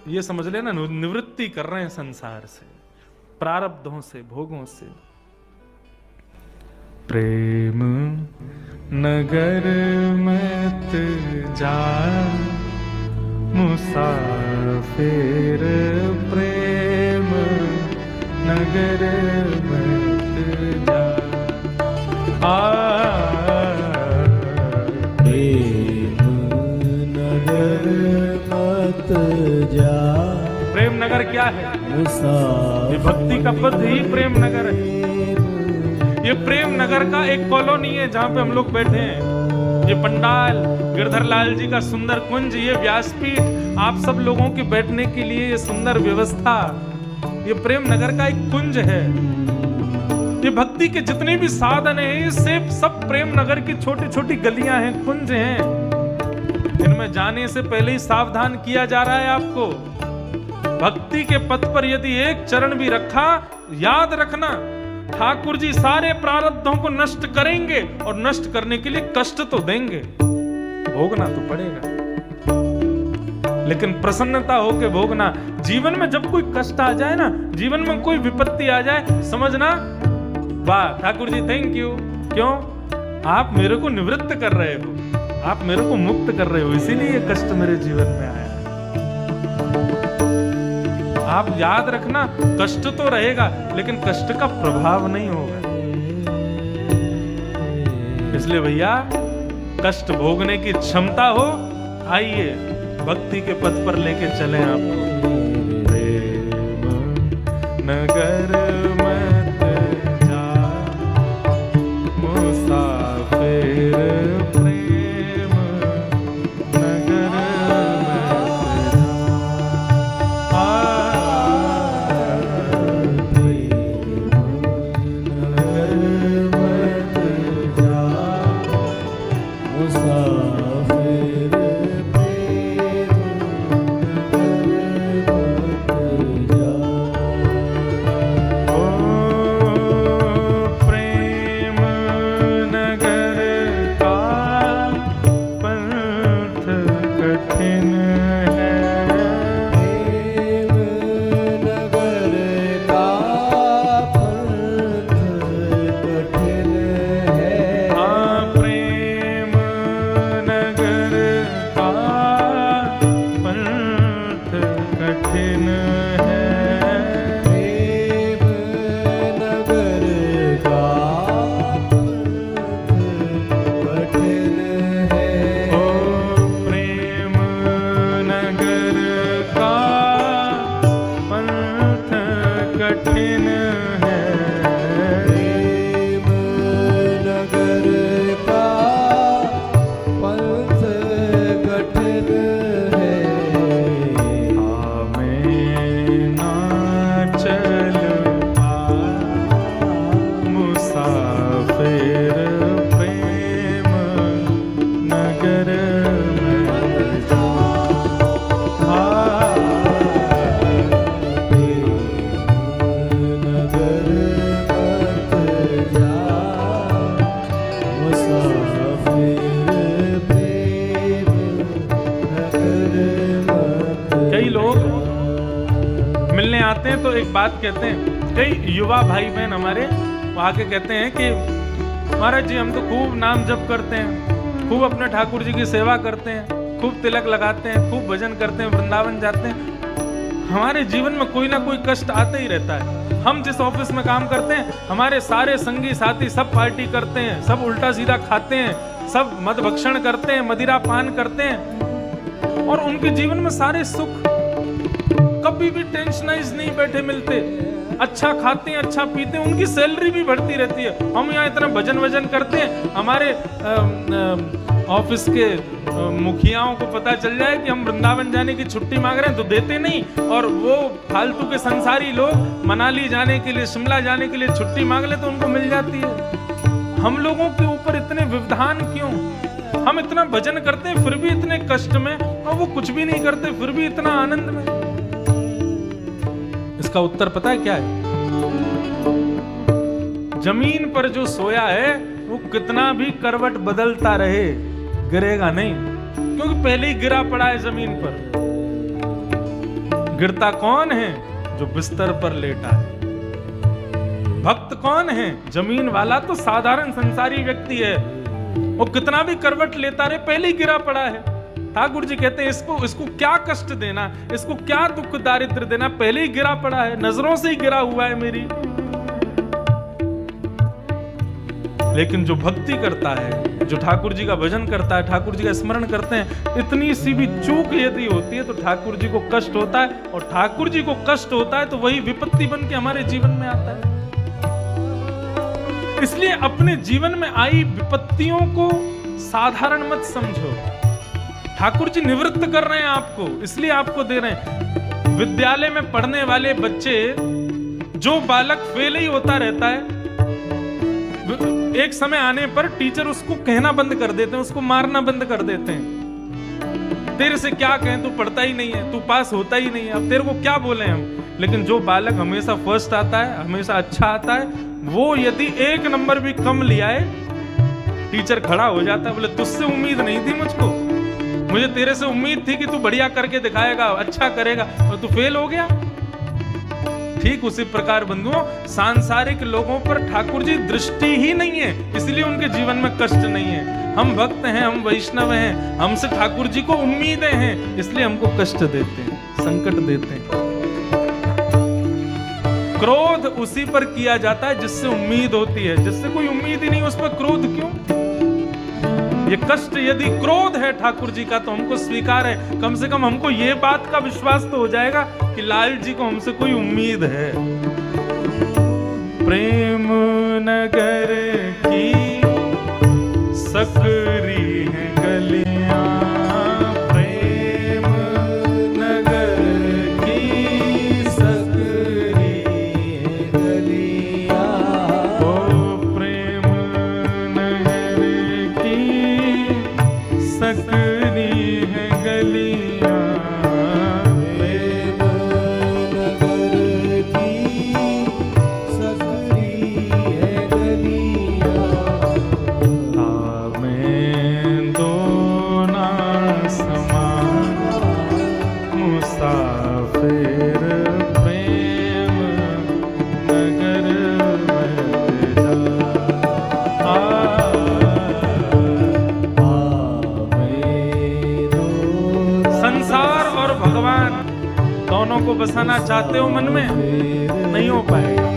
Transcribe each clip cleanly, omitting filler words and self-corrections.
ये समझ लेना निवृत्ति कर रहे हैं संसार से, प्रारब्धों से, भोगों से। प्रेम नगर मत जा मुसाफिर, प्रेम नगर मत जा। प्रेम नगर मत जा। प्रेम नगर क्या है? ये भक्ति का पद ही प्रेम नगर है। ये प्रेम नगर का एक कॉलोनी है जहां पे हम लोग बैठे हैं। ये पंडाल, गिरधर लाल जी का सुंदर कुंज, ये व्यासपीठ, आप सब लोगों के बैठने के लिए ये सुंदर व्यवस्था, ये प्रेम नगर का एक कुंज है। ये भक्ति के जितने भी साधन हैं, ये सब प्रेम नगर की छोटी छोटी गलियां हैं, कुंज हैं। इनमें जाने से पहले ही सावधान किया जा रहा है आपको। भक्ति के पथ पर यदि एक चरण भी रखा, याद रखना ठाकुर जी सारे प्रारब्धों को नष्ट करेंगे, और नष्ट करने के लिए कष्ट तो देंगे, भोगना तो पड़ेगा, लेकिन प्रसन्नता होके भोगना। जीवन में जब कोई कष्ट आ जाए ना, जीवन में कोई विपत्ति आ जाए, समझना वाह ठाकुर जी थैंक यू। क्यों? आप मेरे को निवृत्त कर रहे हो, आप मेरे को मुक्त कर रहे हो, इसीलिए ये कष्ट मेरे जीवन में आया। आप याद रखना, कष्ट तो रहेगा लेकिन कष्ट का प्रभाव नहीं होगा। इसलिए भैया कष्ट भोगने की क्षमता हो, आइए भक्ति के पथ पर लेके चले आपको। प्रेम नगर मत जा मुसाफिर, प्रेम नगर आते हैं तो एक बात कहते हैं, कई युवा भाई बहन हमारे वहाँ के कहते हैं कि महाराज जी हम तो खूब नाम जप करते हैं, खूब अपने ठाकुर जी की सेवा करते हैं, खूब तिलक लगाते हैं, खूब भजन करते हैं, वृंदावन जाते हैं, हमारे जीवन में कोई ना कोई कष्ट आते ही रहता है। हम जिस ऑफिस में काम करते हैं, हमारे सारे संगी साथी सब पार्टी करते हैं, सब उल्टा सीधा खाते हैं, सब मद भक्षण करते हैं, मदिरा पान करते हैं, और उनके जीवन में सारे सुख, कभी भी टेंशनाइज नहीं बैठे मिलते, अच्छा खाते हैं, अच्छा पीते हैं, उनकी सैलरी भी बढ़ती रहती है। हम यहाँ इतना भजन वजन करते हैं, हमारे ऑफिस के मुखियाओं को पता चल जाए कि हम वृंदावन जाने की छुट्टी मांग रहे हैं तो देते नहीं, और वो फालतू के संसारी लोग मनाली जाने के लिए, शिमला जाने के लिए छुट्टी मांग ले तो उनको मिल जाती है। हम लोगों के ऊपर इतने व्यवधान क्यों? हम इतना भजन करते हैं फिर भी इतने कष्ट में, और वो कुछ भी नहीं करते फिर भी इतना आनंद में। इसका उत्तर पता है क्या है? जमीन पर जो सोया है वो कितना भी करवट बदलता रहे गिरेगा नहीं, क्योंकि पहले ही गिरा पड़ा है जमीन पर। गिरता कौन है? जो बिस्तर पर लेटा है। भक्त कौन है? जमीन वाला तो साधारण संसारी व्यक्ति है, वो कितना भी करवट लेता रहे पहले ही गिरा पड़ा है। ठाकुर जी कहते हैं इसको क्या कष्ट देना, इसको क्या दुख दारिद्र देना, पहले ही गिरा पड़ा है, नजरों से ही गिरा हुआ है मेरी। लेकिन जो भक्ति करता है, जो ठाकुर जी का भजन करता है, ठाकुर जी का स्मरण करते हैं, इतनी सी भी चूक यदि होती है तो ठाकुर जी को कष्ट होता है, और ठाकुर जी को कष्ट होता है तो वही विपत्ति बन के हमारे जीवन में आता है। इसलिए अपने जीवन में आई विपत्तियों को साधारण मत समझो। ठाकुर जी निवृत्त कर रहे हैं आपको, इसलिए आपको दे रहे हैं। विद्यालय में पढ़ने वाले बच्चे, जो बालक फेल ही होता रहता है, एक समय आने पर टीचर उसको कहना बंद कर देते हैं, उसको मारना बंद कर देते हैं। तेरे से क्या कहें, तू पढ़ता ही नहीं है, तू पास होता ही नहीं है, अब तेरे को क्या बोले हम। लेकिन जो बालक हमेशा फर्स्ट आता है, हमेशा अच्छा आता है, वो यदि एक नंबर भी कम लिया है, टीचर खड़ा हो जाता है, बोले तुझसे उम्मीद नहीं थी मुझको, मुझे तेरे से उम्मीद थी कि तू बढ़िया करके दिखाएगा, अच्छा करेगा, और तू फेल हो गया। ठीक उसी प्रकार बंधुओं, सांसारिक लोगों पर ठाकुर जी दृष्टि ही नहीं है, इसलिए उनके जीवन में कष्ट नहीं है। हम भक्त हैं, हम वैष्णव हैं, हमसे ठाकुर जी को उम्मीदें हैं, इसलिए हमको कष्ट देते हैं, संकट देते हैं। क्रोध उसी पर किया जाता है जिससे उम्मीद होती है, जिससे कोई उम्मीद ही नहीं उस पर क्रोध क्यों? ये कष्ट यदि क्रोध है ठाकुर जी का तो हमको स्वीकार है, कम से कम हमको ये बात का विश्वास तो हो जाएगा कि लाल जी को हमसे कोई उम्मीद है। प्रेम नगर की सकरी है गलियां, प्रेम नगर की सकरी है गलियां, ओ प्रेम नगर की सकरी है गलियां, प्रेम नगर की सकरी है गलियां, मैं दो ना समा मुसाफिर प्रेम नगर में जा। संसार और भगवान दोनों को बसाना चाहते हो मन में, नहीं हो पाएगा।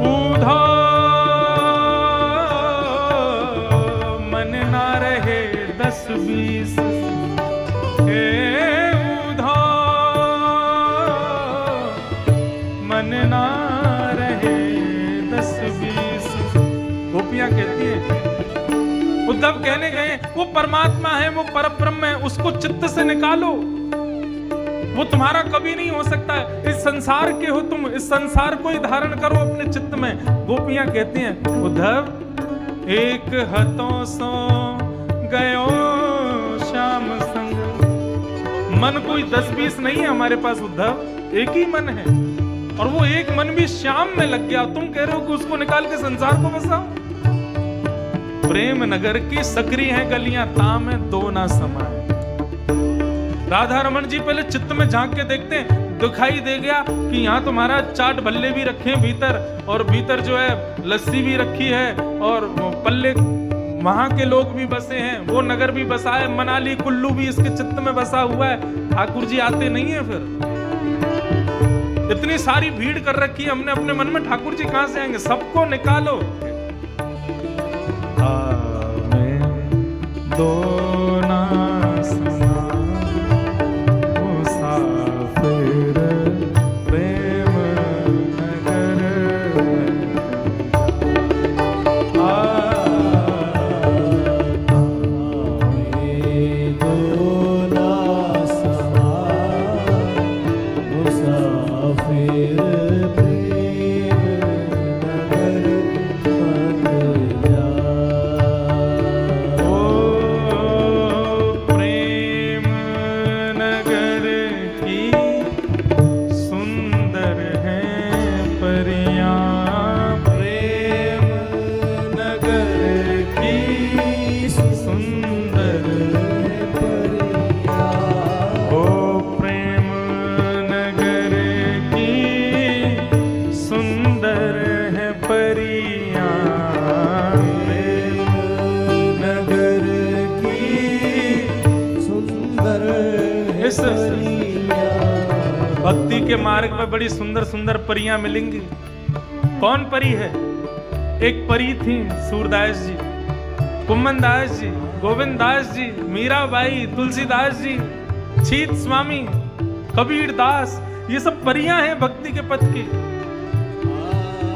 उधो मन ना रहे 10-20, उधो मन ना रहे 10-20। गोपियां कहती है, उद्धव कहने गए वो परमात्मा है, वो परब्रह्म है, उसको चित्त से निकालो, वो तुम्हारा कभी नहीं हो सकता है। इस संसार के हो तुम, इस संसार को ही धारण करो अपने चित्त में। गोपियां कहती हैं, उद्धव एक हथों सो गयो श्याम संग। मन कोई 10-20 नहीं है हमारे पास उद्धव, एक ही मन है, और वो एक मन भी श्याम में लग गया। तुम कह रहे हो कि उसको निकाल के संसार को बसाओ। प्रेम नगर की सकरी है गलियां, ताम में दो ना समाए। राधा रमन जी पहले चित्त में झांक के देखते हैं, दिखाई दे गया कि यहाँ तुम्हारा चाट भल्ले भी रखे हैं भीतर, और भीतर जो है लस्सी भी रखी है, और पल्ले वहां के लोग भी बसे हैं, वो नगर भी बसा है, मनाली कुल्लू भी इसके चित्त में बसा हुआ है। ठाकुर जी आते नहीं है फिर, इतनी सारी भीड़ कर रखी है हमने अपने मन में, ठाकुर जी कहां से आएंगे? सबको निकालो। दो ना समा मुसाफिर प्रेम नगर में, दो ना समा मुसाफिर प्रेम नगर मत जा। भक्ति के मार्ग में बड़ी सुंदर सुंदर परियां मिलेंगी। कौन परी है? एक परी थी सूरदास जी, कुम्मन दास जी, गोविंद दास जी, मीराबाई, तुलसीदास जी, छीत स्वामी, कबीर दास, ये सब परियां हैं भक्ति के पथ की।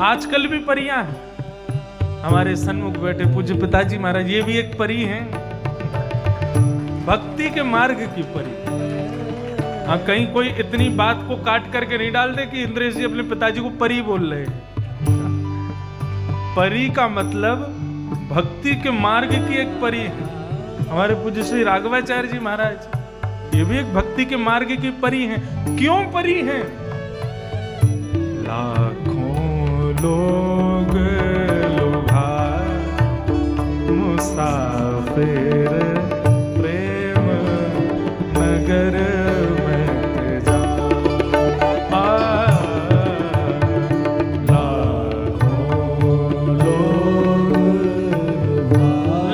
आजकल भी परियां हैं। हमारे सन्मुख बैठे पूज्य पिताजी महाराज, ये भी एक परी हैं, भक्ति के मार्ग की परी। हाँ, कहीं कोई इतनी बात को काट करके नहीं डाल दे कि इंद्रेश जी अपने पिताजी को परी बोल रहे हैं। परी का मतलब भक्ति के मार्ग की एक परी है। हमारे पूज्य श्री राघवाचार्य जी महाराज, ये भी एक भक्ति के मार्ग की परी हैं। क्यों परी हैं? लाखों लोग लुभाए मुसाफिर प्रेम नगर में जा।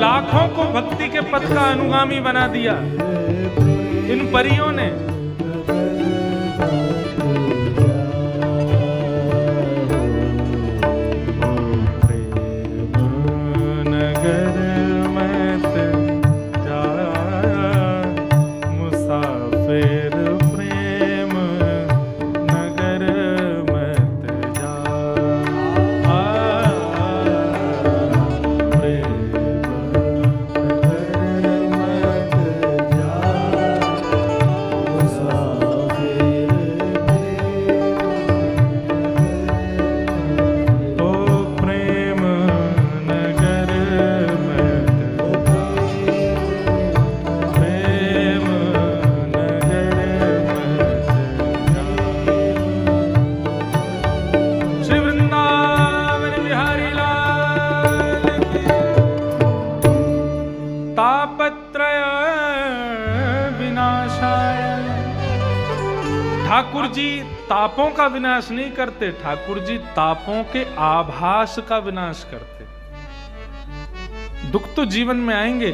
लाखों को भक्ति के पथ का अनुगामी बना दिया इन परियों ने। ठाकुर जी तापों का विनाश नहीं करते, ठाकुर जी तापों के आभास का विनाश करते। दुख तो जीवन में आएंगे,